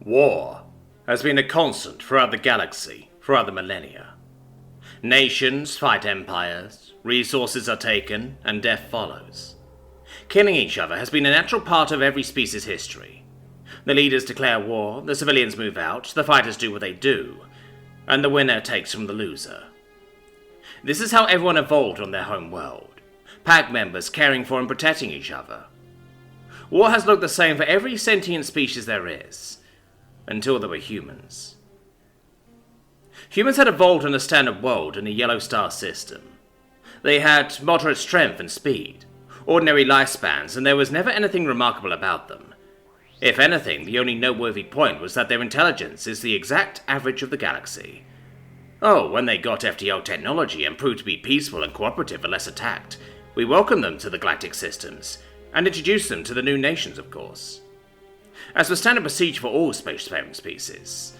War has been a constant throughout the galaxy, throughout the millennia. Nations fight empires, resources are taken, and death follows. Killing each other has been a natural part of every species' history. The leaders declare war, the civilians move out, the fighters do what they do, and the winner takes from the loser. This is how everyone evolved on their home world, pack members caring for and protecting each other. War has looked the same for every sentient species there is, until there were humans. Humans had evolved in a standard world in a yellow star system. They had moderate strength and speed, ordinary lifespans, and there was never anything remarkable about them. If anything, the only noteworthy point was that their intelligence is the exact average of the galaxy. Oh, when they got FTL technology and proved to be peaceful and cooperative and less attacked, we welcomed them to the galactic systems, and introduced them to the new nations, of course. As was standard procedure for all spacefaring species.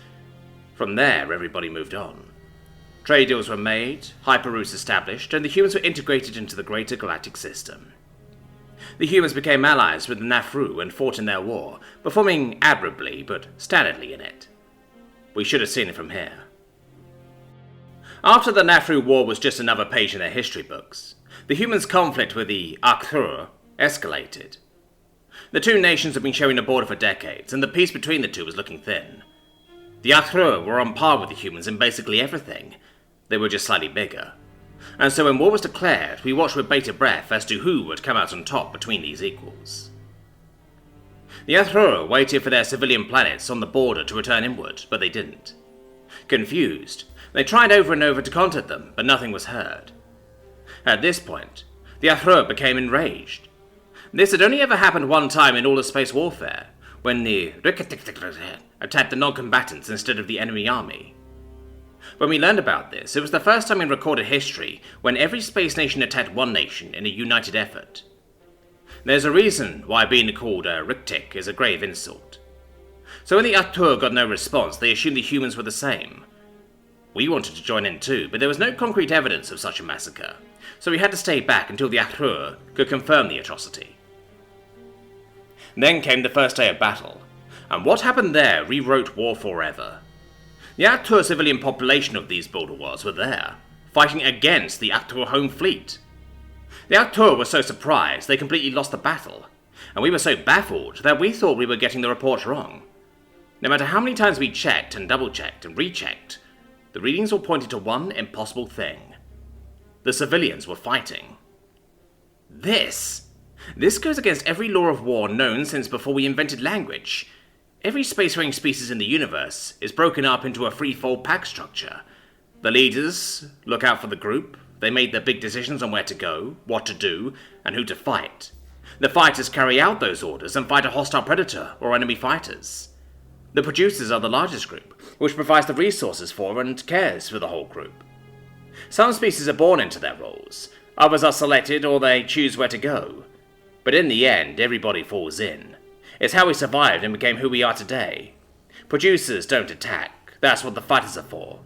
From there, everybody moved on. Trade deals were made, hyperroutes established, and the humans were integrated into the greater galactic system. The humans became allies with the Nafru and fought in their war, performing admirably but standardly in it. We should have seen it from here. After the Nafru War was just another page in their history books, the humans' conflict with the Arrthcrr escalated. The two nations had been sharing the border for decades, and the peace between the two was looking thin. The Arrthcrr were on par with the humans in basically everything. They were just slightly bigger. And so when war was declared, we watched with bated breath as to who would come out on top between these equals. The Arrthcrr waited for their civilian planets on the border to return inward, but they didn't. Confused, they tried over and over to contact them, but nothing was heard. At this point, the Arrthcrr became enraged. This had only ever happened one time in all of space warfare, when the Arrthcrr attacked the non-combatants instead of the enemy army. When we learned about this, it was the first time in recorded history when every space nation attacked one nation in a united effort. There's a reason why being called a Arrthcrr is a grave insult. So when the Arrthcrr got no response, they assumed the humans were the same. We wanted to join in too, but there was no concrete evidence of such a massacre, so we had to stay back until the Arrthcrr could confirm the atrocity. Then came the first day of battle, and what happened there rewrote war forever. The Arrthcrr civilian population of these border wars were there, fighting against the Arrthcrr home fleet. The Arrthcrr were so surprised they completely lost the battle, and we were so baffled that we thought we were getting the reports wrong. No matter how many times we checked and double-checked and rechecked, the readings all pointed to one impossible thing. The civilians were fighting. This goes against every law of war known since before we invented language. Every spacefaring species in the universe is broken up into a threefold pack structure. The leaders look out for the group, they make their big decisions on where to go, what to do, and who to fight. The fighters carry out those orders and fight a hostile predator or enemy fighters. The producers are the largest group, which provides the resources for and cares for the whole group. Some species are born into their roles, others are selected or they choose where to go. But in the end, everybody falls in. It's how we survived and became who we are today. Producers don't attack, that's what the fighters are for.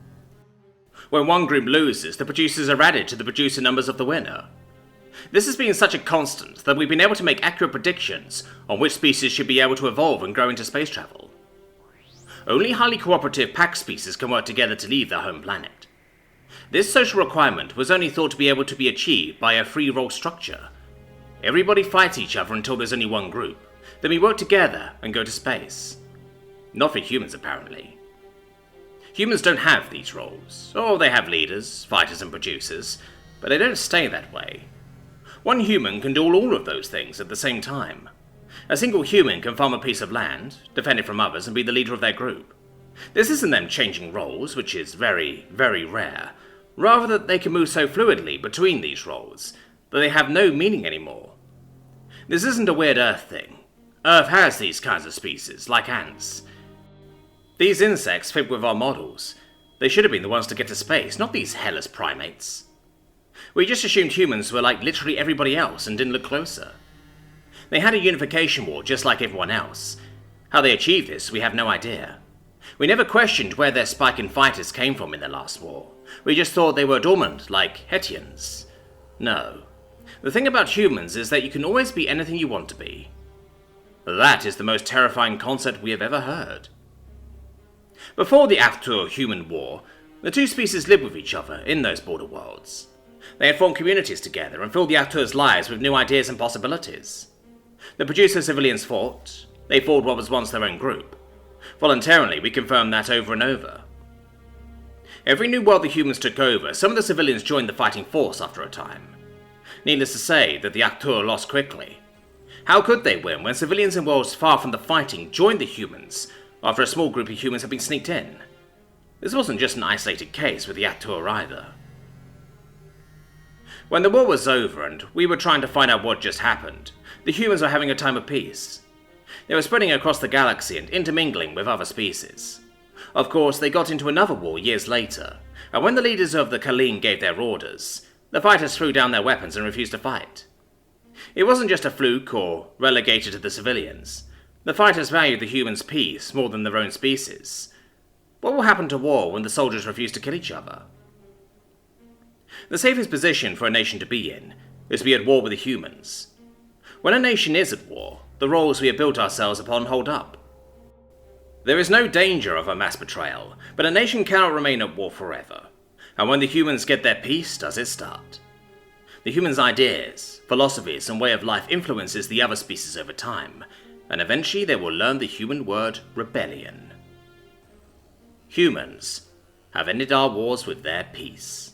When one group loses, the producers are added to the producer numbers of the winner. This has been such a constant that we've been able to make accurate predictions on which species should be able to evolve and grow into space travel. Only highly cooperative pack species can work together to leave their home planet. This social requirement was only thought to be able to be achieved by a free role structure. Everybody fights each other until there's only one group. Then we work together and go to space. Not for humans, apparently. Humans don't have these roles. Oh, they have leaders, fighters and producers, but they don't stay that way. One human can do all of those things at the same time. A single human can farm a piece of land, defend it from others, and be the leader of their group. This isn't them changing roles, which is very, very rare. Rather that they can move so fluidly between these roles that they have no meaning anymore. This isn't a weird Earth thing. Earth has these kinds of species, like ants. These insects fit with our models. They should have been the ones to get to space, not these hellish primates. We just assumed humans were like literally everybody else and didn't look closer. They had a unification war just like everyone else. How they achieved this, we have no idea. We never questioned where their spike in fighters came from in their last war. We just thought they were dormant, like Hetians. No. The thing about humans is that you can always be anything you want to be. That is the most terrifying concept we have ever heard. Before the Arrthcrr-human war, the two species lived with each other in those border worlds. They had formed communities together and filled the Arrthcrr's lives with new ideas and possibilities. The producer civilians fought. They fought what was once their own group. Voluntarily, we confirmed that over and over. Every new world the humans took over, some of the civilians joined the fighting force after a time. Needless to say that the Arrthcrr lost quickly. How could they win when civilians in worlds far from the fighting joined the humans after a small group of humans had been sneaked in? This wasn't just an isolated case with the Arrthcrr either. When the war was over and we were trying to find out what just happened, the humans were having a time of peace. They were spreading across the galaxy and intermingling with other species. Of course, they got into another war years later, and when the leaders of the Kalin gave their orders, the fighters threw down their weapons and refused to fight. It wasn't just a fluke or relegated to the civilians. The fighters valued the humans' peace more than their own species. What will happen to war when the soldiers refuse to kill each other? The safest position for a nation to be in is to be at war with the humans. When a nation is at war, the roles we have built ourselves upon hold up. There is no danger of a mass betrayal, but a nation cannot remain at war forever. And when the humans get their peace, does it start? The humans' ideas, philosophies, and way of life influences the other species over time, and eventually they will learn the human word rebellion. Humans have ended our wars with their peace.